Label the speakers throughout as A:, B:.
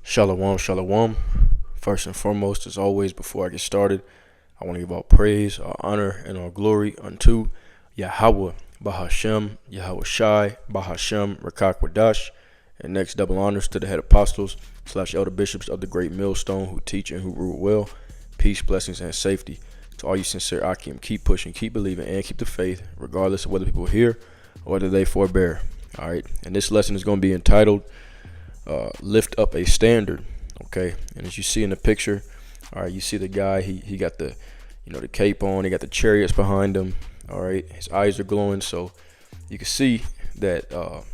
A: Shalom, shalom. First and foremost, as always, before I get started, I want to give all praise, all honor, and all glory unto Yahweh, Bahashem, 𝐤𝐄𝐄, and next double honors to the head apostles / elder bishops of the great millstone who teach and who rule well. Peace, blessings, and safety to all you sincere 𝐤𝐄𝐄. Keep pushing, keep believing, and keep the faith, regardless of whether people hear or whether they forbear. All right, and this lesson is going to be entitled lift up a standard. Okay, and as you see in the picture, all right, you see the guy, he got the the cape on, he got the chariots behind him. All right, his eyes are glowing, so you can see that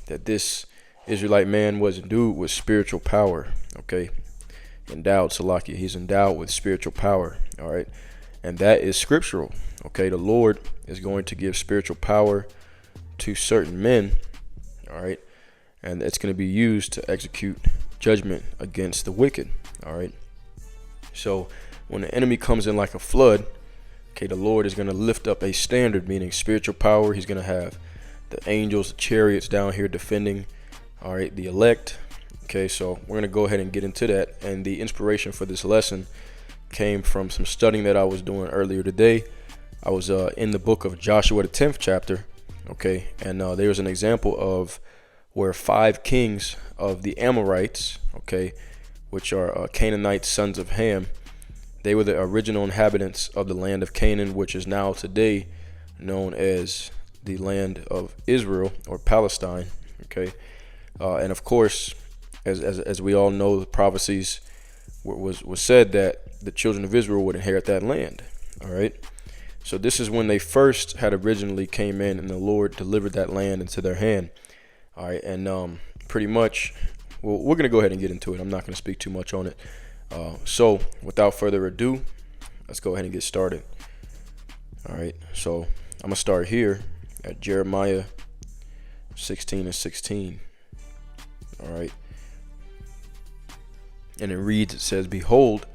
A: that this Israelite man was endued with spiritual power. Okay, endowed, Salakia, he's endowed with spiritual power. All right, and that is scriptural. Okay, the Lord is going to give spiritual power to certain men. All right, and it's going to be used to execute judgment against the wicked. All right, so when the enemy comes in like a flood, okay, the Lord is going to lift up a standard, meaning spiritual power. He's going to have the angels, the chariots down here defending, all right, the elect. Okay, so we're going to go ahead and get into that. And the inspiration for this lesson came from some studying that I was doing earlier today. I was in the book of Joshua, the 10th chapter. Okay, and there was an example of where 5 kings of the Amorites, okay, which are Canaanite sons of Ham, they were the original inhabitants of the land of Canaan, which is now today known as the land of Israel or Palestine. Okay, and of course, as we all know, the prophecies was said that the children of Israel would inherit that land. All right, so this is when they first had originally came in, and the Lord delivered that land into their hand. All right, and pretty much, well, we're going to go ahead and get into it. I'm not going to speak too much on it. So without further ado, let's go ahead and get started. All right, so I'm going to start here at Jeremiah 16:16. All right, and it reads, it says, "Behold,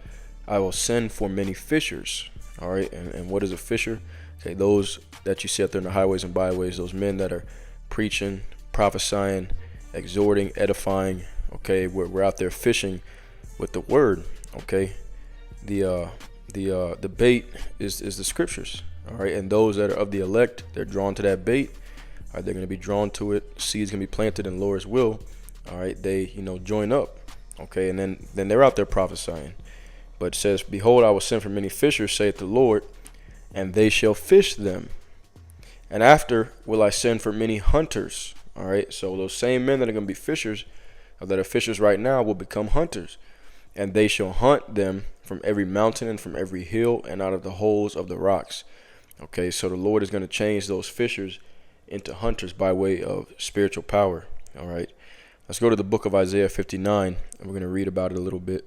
A: I will send for many fishers." All right, and what is a fisher? Okay, those that you see out there in the highways and byways, those men that are preaching, prophesying, exhorting, edifying. Okay, we're out there fishing with the word. Okay, the bait is the scriptures. All right, and those that are of the elect, they're drawn to that bait. All right, they're going to be drawn to it. Seeds going to be planted in the Lord's will. All right, they join up. Okay, and then they're out there prophesying. But it says, "Behold, I will send for many fishers, saith the Lord, and they shall fish them. And after will I send for many hunters." All right, so those same men that are going to be fishers, that are fishers right now, will become hunters. "And they shall hunt them from every mountain and from every hill and out of the holes of the rocks." Okay, so the Lord is going to change those fishers into hunters by way of spiritual power. All right, let's go to the book of Isaiah 59, and we're going to read about it a little bit.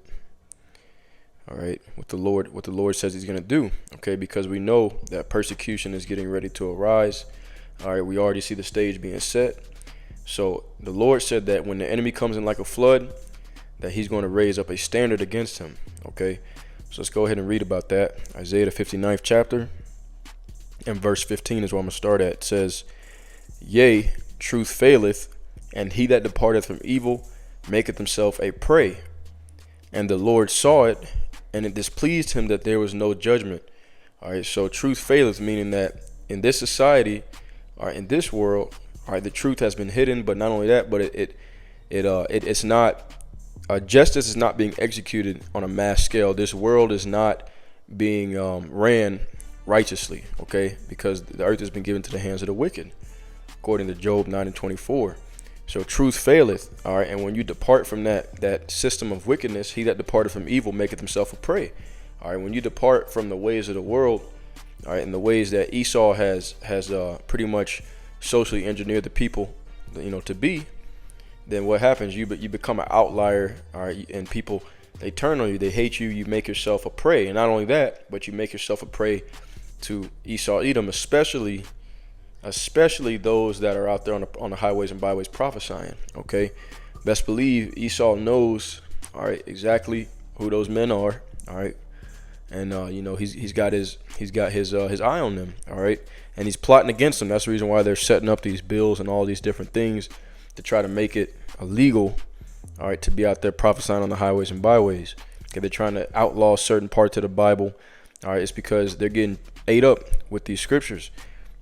A: All right, what the Lord says he's going to do. Okay, because we know that persecution is getting ready to arise. All right, we already see the stage being set. So the Lord said that when the enemy comes in like a flood, that he's going to raise up a standard against him. Okay, so let's go ahead and read about that. Isaiah the 59th chapter and verse 15 is where I'm going to start at. It says, "Yea, truth faileth, and he that departeth from evil maketh himself a prey. And the Lord saw it, and it displeased him that there was no judgment." All right, so truth faileth, meaning that in this society, or in this world, all right, the truth has been hidden. But not only that, but it's not justice is not being executed on a mass scale. This world is not being ran righteously. Okay, because the earth has been given to the hands of the wicked, according to Job 9:24. So truth faileth. All right, and when you depart from that system of wickedness, he that departed from evil maketh himself a prey. All right, when you depart from the ways of the world, all right, and the ways that Esau has pretty much socially engineered the people, to be, then what happens? You become an outlier. All right, and people, they turn on you, they hate you. You make yourself a prey, and not only that, but you make yourself a prey to Esau, Edom, especially those that are out there on the highways and byways prophesying. Okay, best believe Esau knows, all right, exactly who those men are. All right, and he's got his eye on them. All right, and he's plotting against them. That's the reason why they're setting up these bills and all these different things to try to make it illegal all right, to be out there prophesying on the highways and byways. Okay, they're trying to outlaw certain parts of the Bible. All right, it's because they're getting ate up with these scriptures.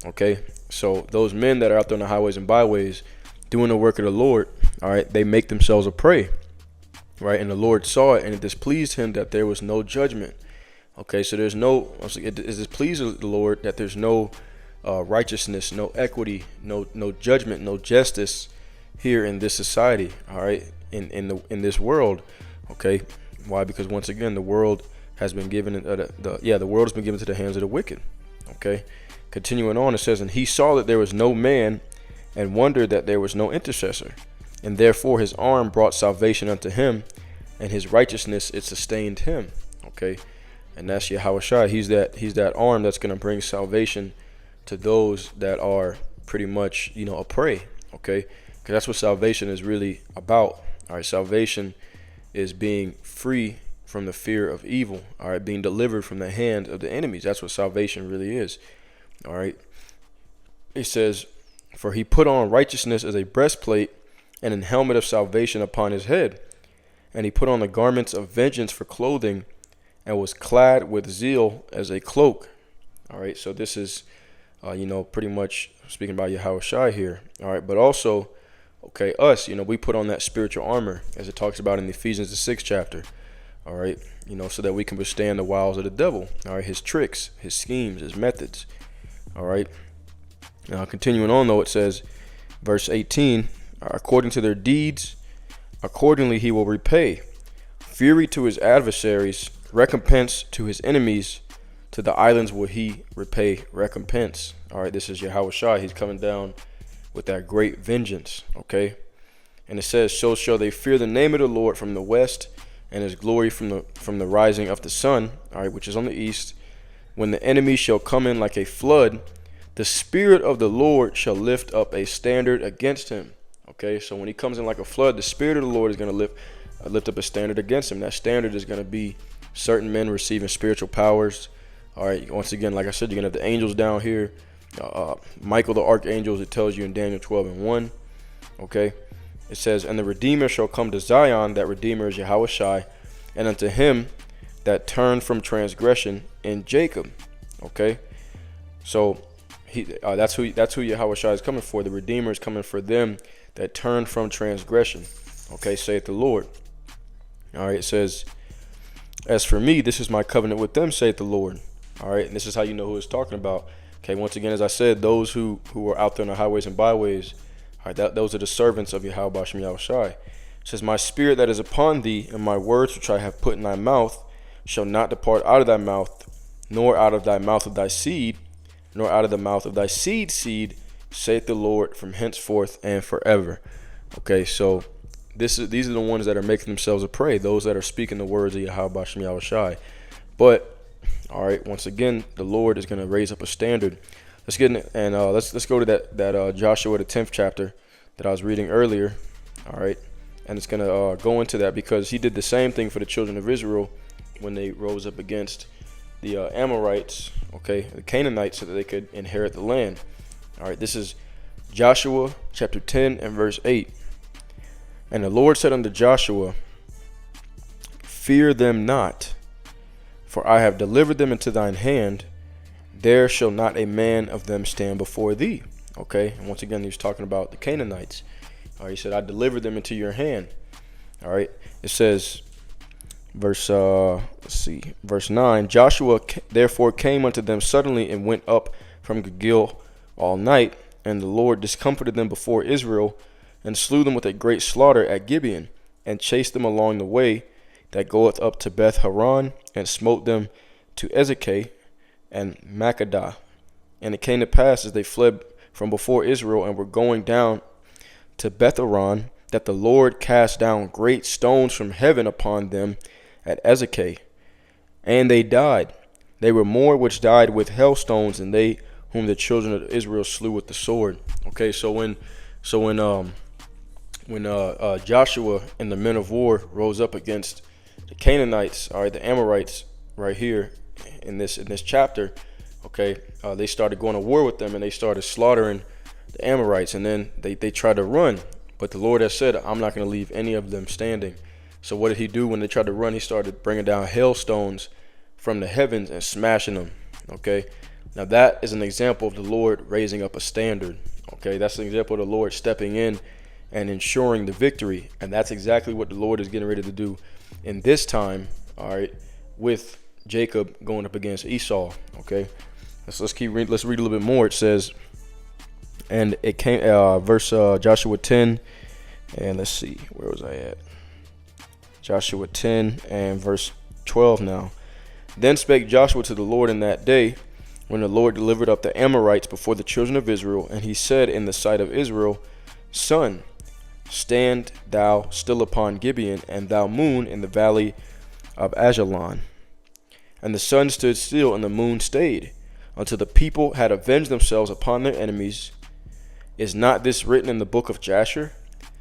A: Okay, so those men that are out there on the highways and byways doing the work of the Lord, all right, they make themselves a prey, right? And the Lord saw it, and it displeased him that there was no judgment. Okay, so there's no, it displeases the Lord that there's no righteousness, no equity, no judgment, no justice here in this society. All right, in this world. Okay, why? Because once again, the world has been given the world has been given to the hands of the wicked. Okay, continuing on, it says, and he saw that there was no man, and wondered that there was no intercessor, and therefore his arm brought salvation unto him, and his righteousness it sustained him. Okay, and that's Yahushua. He's that arm that's going to bring salvation to those that are pretty much, a prey. Okay, because that's what salvation is really about. All right, salvation is being free from the fear of evil. All right, being delivered from the hand of the enemies. That's what salvation really is. All right, it says, for he put on righteousness as a breastplate, and an helmet of salvation upon his head, and he put on the garments of vengeance for clothing, and was clad with zeal as a cloak. All right, so this is pretty much speaking about Yahushua here. All right, but also, okay, us, we put on that spiritual armor, as it talks about in Ephesians, the 6th chapter. All right, so that we can withstand the wiles of the devil. All right, his tricks, his schemes, his methods. All right, now continuing on, though, it says, verse 18, according to their deeds, accordingly he will repay. Fury to his adversaries, recompense to his enemies. To the islands will he repay recompense. All right, this is Yahushua. He's coming down with that great vengeance. Okay, and it says, so shall they fear the name of the Lord from the west, and his glory from the rising of the sun. All right, which is on the east. When the enemy shall come in like a flood, the Spirit of the Lord shall lift up a standard against him. Okay, so when he comes in like a flood, the Spirit of the Lord is going to lift up a standard against him. That standard is going to be certain men receiving spiritual powers. All right, once again, like I said, you're going to have the angels down here. Michael the archangel, it tells you in Daniel 12:1. Okay, it says, and the Redeemer shall come to Zion. That Redeemer is Yahushua, and unto him that turned from transgression in Jacob. Okay, so that's who Yahushua is coming for. The Redeemer is coming for them that turn from transgression. Okay, saith the Lord. All right, it says, as for me, this is my covenant with them, saith the Lord. All right, and this is how you know who it's talking about. Okay, once again, as I said, those who are out there on the highways and byways, all right, those are the servants of Yahweh Bashem Yahushai. It says, my spirit that is upon thee, and my words which I have put in thy mouth, shall not depart out of thy mouth, nor out of thy mouth of thy seed, nor out of the mouth of thy seed, saith the Lord, from henceforth and forever. Okay, so these are the ones that are making themselves a prey, those that are speaking the words of Yahweh Bashem Yahushai. But all right, once again, the Lord is going to raise up a standard. Let's get in, and let's go to that Joshua the 10th chapter that I was reading earlier. All right, and it's going to go into that because he did the same thing for the children of Israel when they rose up against the Amorites, okay, the Canaanites, so that they could inherit the land. All right, this is Joshua chapter 10 and verse 8. And the Lord said unto Joshua, fear them not, for I have delivered them into thine hand. There shall not a man of them stand before thee. Okay, and once again, he was talking about the Canaanites. All right, he said, I delivered them into your hand. All right, it says, verse 9, Joshua therefore came unto them suddenly and went up from Gilgal all night, and the Lord discomfited them before Israel, and slew them with a great slaughter at Gibeon, and chased them along the way that goeth up to Beth Horon, and smote them to Ezekah and Makkedah. And it came to pass, as they fled from before Israel and were going down to Beth Horon, that the Lord cast down great stones from heaven upon them at Ezekah, and they died. They were more which died with hailstones than they whom the children of Israel slew with the sword. Okay, so when Joshua and the men of war rose up against the Canaanites, all right, the Amorites, right here in this chapter, okay, they started going to war with them, and they started slaughtering the Amorites, and then they tried to run, But the Lord has said, I'm not going to leave any of them standing. So what did he do when they tried to run? He started bringing down hailstones from the heavens and smashing them. Okay. Now that is an example of the Lord raising up a standard. Okay. That's an example of the Lord stepping in and ensuring the victory. And that's exactly what the Lord is getting ready to do in this time. All right. With Jacob going up against Esau. Okay. Let's keep reading. Let's read a little bit more. It says, and it came, verse Joshua 10. And let's see, where was I at? Joshua 10 and verse 12 now. Then spake Joshua to the Lord in that day, when the Lord delivered up the Amorites before the children of Israel. And he said in the sight of Israel, Sun, stand thou still upon Gibeon, and thou moon in the valley of Ajalon. And the sun stood still, and the moon stayed, until the people had avenged themselves upon their enemies. Is not this written in the book of Jasher?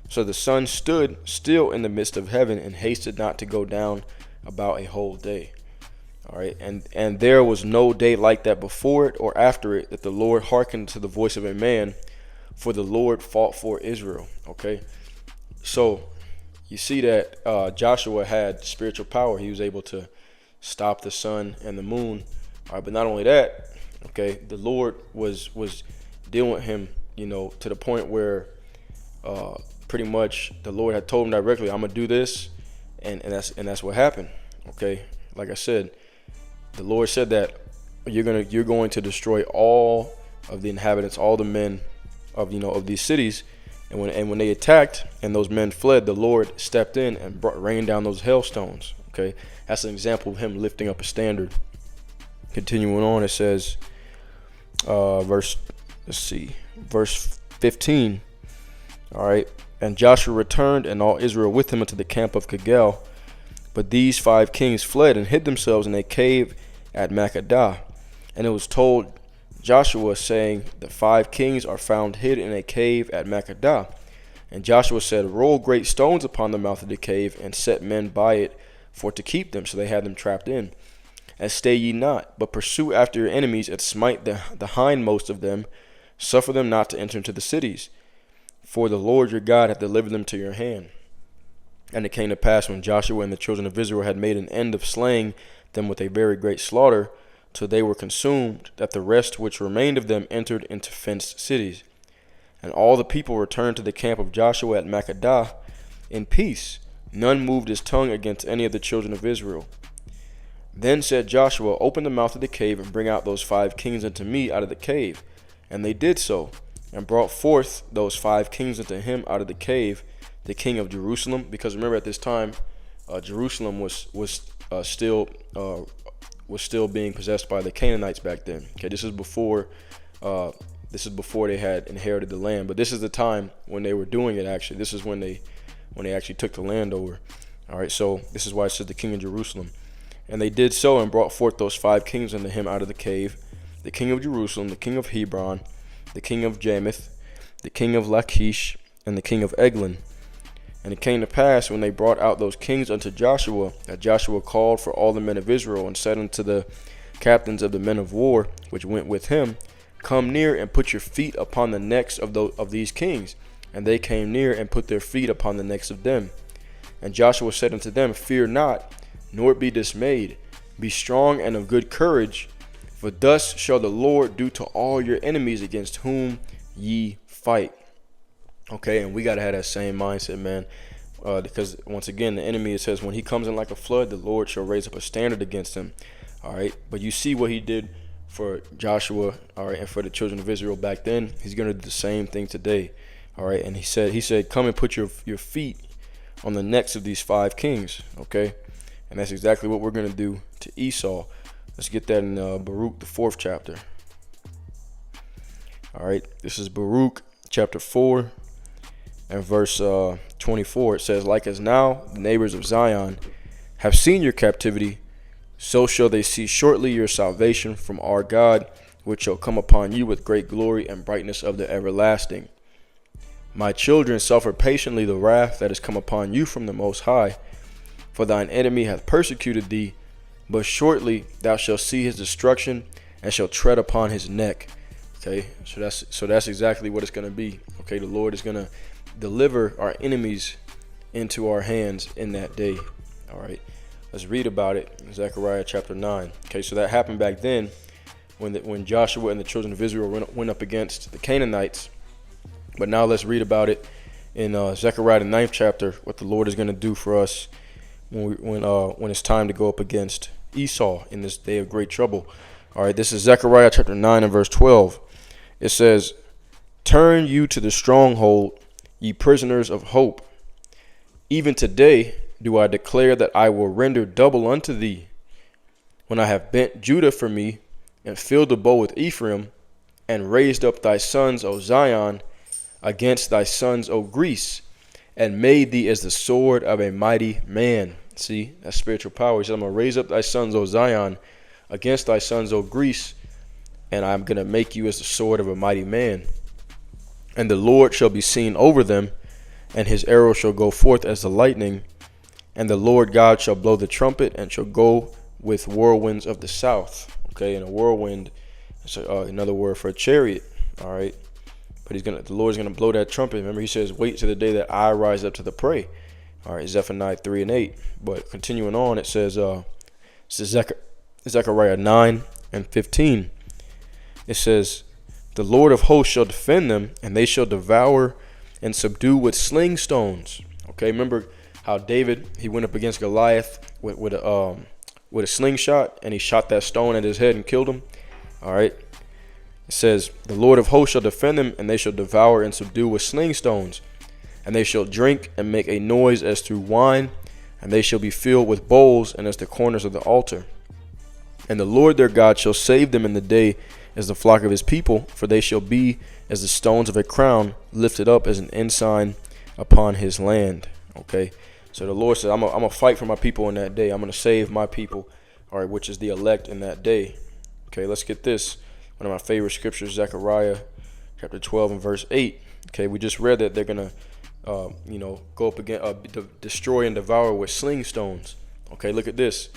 A: So the sun stood still in the midst of heaven, and hasted not to go down about a whole day. All right, and there was no day like that before it or after it, that the Lord hearkened to the voice of a man, for the Lord fought for Israel. Okay, so you see that Joshua had spiritual power. He was able to stop the sun and the moon. All right, but not only that, okay, the Lord was dealing with him, to the point where pretty much the Lord had told him directly, I'm gonna do this, and that's what happened. Okay, like I said, the Lord said that you're going to destroy all of the inhabitants, all the men of these cities. And when they attacked and those men fled, the Lord stepped in and rained down those hailstones. Okay, that's an example of him lifting up a standard. Continuing on, it says, verse 15. All right, and Joshua returned, and all Israel with him, unto the camp of Gilgal. But these 5 kings fled and hid themselves in a cave at Makkedah. And it was told Joshua, saying, the 5 kings are found hid in a cave at Makkedah. And Joshua said, roll great stones upon the mouth of the cave, and set men by it for to keep them. So they had them trapped in. And stay ye not, but pursue after your enemies, and smite the hindmost of them. Suffer them not to enter into the cities, for the Lord your God hath delivered them to your hand. And it came to pass, when Joshua and the children of Israel had made an end of slaying them with a very great slaughter, till they were consumed, that the rest which remained of them entered into fenced cities. And all the people returned to the camp of Joshua at Makkedah in peace. None moved his tongue against any of the children of Israel. Then said Joshua, open the mouth of the cave, and bring out those 5 kings unto me out of the cave. And they did so, and brought forth those 5 kings unto him out of the cave, the king of Jerusalem. Because remember, at this time, Jerusalem was still being possessed by the Canaanites back then. Okay, this is before they had inherited the land, but this is the time when they were doing it. Actually, this is when they actually took the land over. All right, so this is why it says the king of Jerusalem. And they did so, and brought forth those 5 kings unto him out of the cave, the king of Jerusalem, the king of Hebron, the king of Jarmuth, the king of Lachish, and the king of Eglon. And it came to pass, when they brought out those kings unto Joshua, that Joshua called for all the men of Israel, and said unto the captains of the men of war which went with him, come near and put your feet upon the necks of these kings. And they came near and put their feet upon the necks of them. And Joshua said unto them, fear not, nor be dismayed. Be strong and of good courage, for thus shall the Lord do to all your enemies against whom ye fight. Okay, and we got to have that same mindset, man, because once again, the enemy, it says, when he comes in like a flood, the Lord shall raise up a standard against him. All right, but you see what he did for Joshua, all right, and for the children of Israel back then. He's going to do the same thing today. All right, and he said, come and put your feet on the necks of these 5 kings. Okay, and that's exactly what we're going to do to Esau. Let's get that in Baruch, the 4th chapter. All right, this is Baruch chapter 4 and verse 24. It says, like as now the neighbors of Zion have seen your captivity, so shall they see shortly your salvation from our God, which shall come upon you with great glory and brightness of the everlasting. My children, suffer patiently the wrath that is come upon you from the Most High, for thine enemy hath persecuted thee, but shortly thou shalt see his destruction, and shalt tread upon his neck. Okay, so that's exactly what it's going to be. Okay, the Lord is going to deliver our enemies into our hands in that day. All right, let's read about it in Zechariah chapter 9. Okay, so that happened back then when Joshua and the children of Israel went up against the Canaanites. But now let's read about it in Zechariah the 9th chapter, what the Lord is going to do for us when it's time to go up against Esau in this day of great trouble. All right, this is Zechariah chapter 9 and verse 12. It says, "Turn you to the stronghold, ye prisoners of hope. Even today do I declare that I will render double unto thee, when I have bent Judah for me, and filled the bow with Ephraim, and raised up thy sons, O Zion, against thy sons, O Greece, and made thee as the sword of a mighty man." See, that's spiritual power. He said, I'm going to raise up thy sons, O Zion, against thy sons, O Greece, and I'm going to make you as the sword of a mighty man. And the Lord shall be seen over them, and his arrow shall go forth as the lightning, and the Lord God shall blow the trumpet, and shall go with whirlwinds of the south. Okay, and a whirlwind is another word for a chariot. All right, but the Lord's gonna blow that trumpet. Remember, he says, "Wait till the day that I rise up to the prey." All right, Zephaniah 3 and 8. But continuing on, it says, Zechariah 9 and 15. It says, "The Lord of hosts shall defend them, and they shall devour and subdue with sling stones." Okay, remember how David, he went up against Goliath with a slingshot, and he shot that stone at his head and killed him. All right, it says, "The Lord of hosts shall defend them, and they shall devour and subdue with sling stones. And they shall drink and make a noise as through wine, and they shall be filled with bowls and as the corners of the altar. And the Lord their God shall save them in the day as the flock of his people, for they shall be as the stones of a crown, lifted up as an ensign upon his land." Okay, so the Lord said, I'm going to fight for my people in that day. I'm going to save my people, all right, which is the elect in that day. Okay, let's get this. One of my favorite scriptures, Zechariah chapter 12 and verse 8. Okay, we just read that they're going to go up against, destroy and devour with sling stones. Okay, look at this.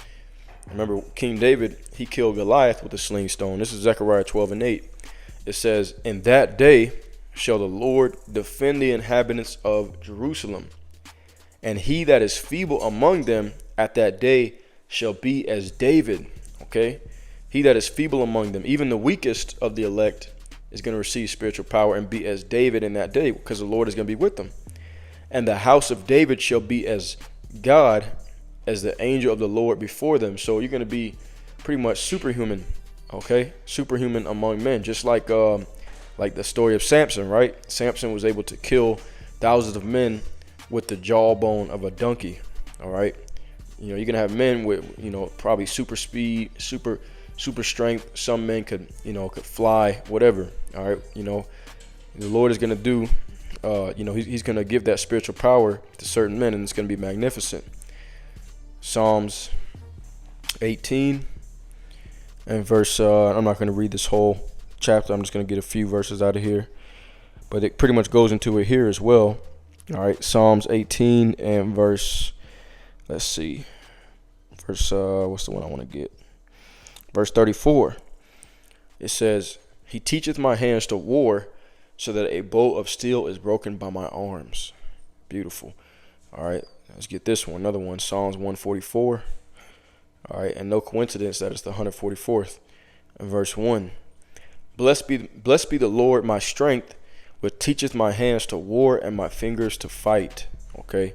A: Remember, King David, he killed Goliath with a sling stone. This is Zechariah 12 and 8. It says, "In that day shall the Lord defend the inhabitants of Jerusalem, and he that is feeble among them at that day shall be as David." Okay, he that is feeble among them, even the weakest of the elect, is going to receive spiritual power and be as David in that day, because the Lord is going to be with them. "And the house of David shall be as God, as the angel of the Lord before them." So you're going to be pretty much superhuman, okay? Superhuman among men, just like the story of Samson, right? Samson was able to kill thousands of men with the jawbone of a donkey, all right? You're going to have men with, probably super speed, super strength. Some men could fly, whatever, all right? The Lord is going to do, he's going to give that spiritual power to certain men, and it's going to be magnificent. Psalms 18 and verse, I'm not going to read this whole chapter. I'm just going to get a few verses out of here, but it pretty much goes into it here as well. All right, Psalms 18 and verse, let's see, verse, what's the one I want to get? Verse 34. It says, "He teacheth my hands to war, so that a bow of steel is broken by my arms." Beautiful. All right, let's get this one. Another one, Psalms 144. All right, and no coincidence that it's the 144th. And verse 1. Blessed be the Lord my strength, which teacheth my hands to war and my fingers to fight. Okay.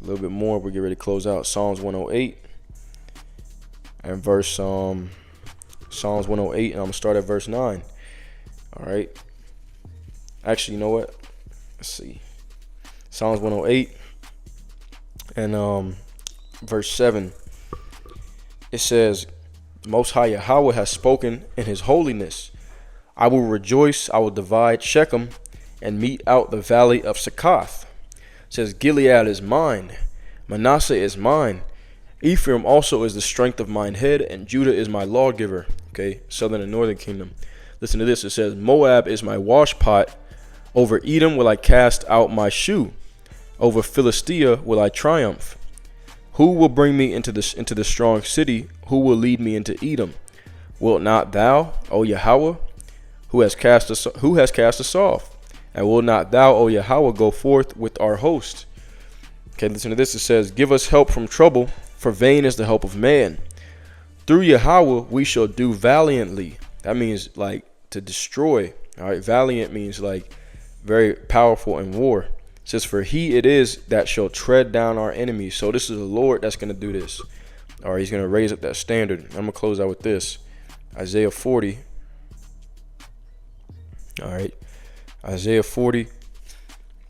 A: A little bit more. We get ready to close out. Psalms 108 and verse Psalms 108, and I'm gonna start at verse 9. All right. Actually, you know what? Let's see. Psalms 108 and verse 7. It says, "Most High Yahweh has spoken in his holiness. I will rejoice, I will divide Shechem and mete out the valley of Succoth." It says, "Gilead is mine, Manasseh is mine. Ephraim also is the strength of mine head, and Judah is my lawgiver." Okay, southern and northern kingdom. Listen to this. It says, "Moab is my washpot. Over Edom will I cast out my shoe. Over Philistia will I triumph. Who will bring me into the strong city? Who will lead me into Edom? Wilt not thou, O Yahweh, who has cast us off? And will not thou, O Yahweh, go forth with our host? Okay, listen to this. It says, give us help from trouble, for vain is the help of man. Through Yahweh we shall do valiantly. That means like to destroy. All right, valiant means like very powerful in war. It says, for he it is that shall tread down our enemies. So this is the Lord that's going to do this. All right, he's going to raise up that standard. I'm going to close out with this. Isaiah 40. All right, Isaiah 40.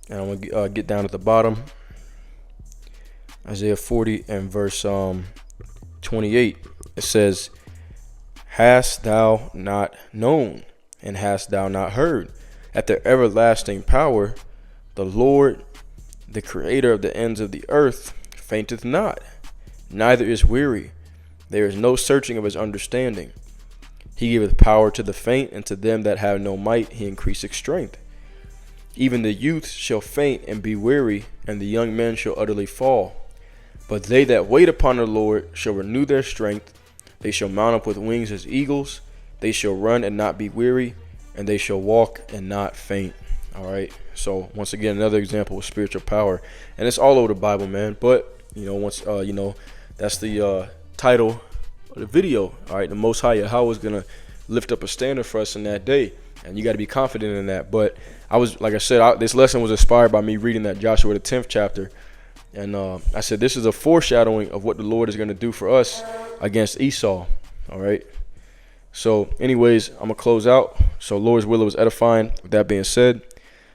A: And I'm going to get down at the bottom. Isaiah 40 and verse 28. It says, hast thou not known, and hast thou not heard, that the everlasting power, the Lord, the creator of the ends of the earth, fainteth not, neither is weary. There is no searching of his understanding. He giveth power to the faint, and to them that have no might he increaseth strength. Even the youth shall faint and be weary, and the young men shall utterly fall. But they that wait upon the Lord shall renew their strength. They shall mount up with wings as eagles. They shall run and not be weary, and they shall walk and not faint. All right. So once again, another example of spiritual power, and it's all over the Bible, man. But that's the title of the video. All right. The Most High Yahweh is gonna lift up a standard for us in that day, and you got to be confident in that. But like I said, this lesson was inspired by me reading that Joshua the 10th chapter. And I said, this is a foreshadowing of what the Lord is going to do for us against Esau. All right. So anyways, I'm going to close out. So Lord's will was edifying. With that being said,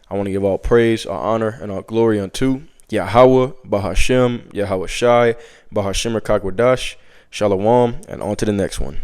A: I want to give all praise, all honor, and all glory unto Yahweh, Bahashem, Yahweh Shai, Bahashem Rakak Wadash, Shalom, and on to the next one.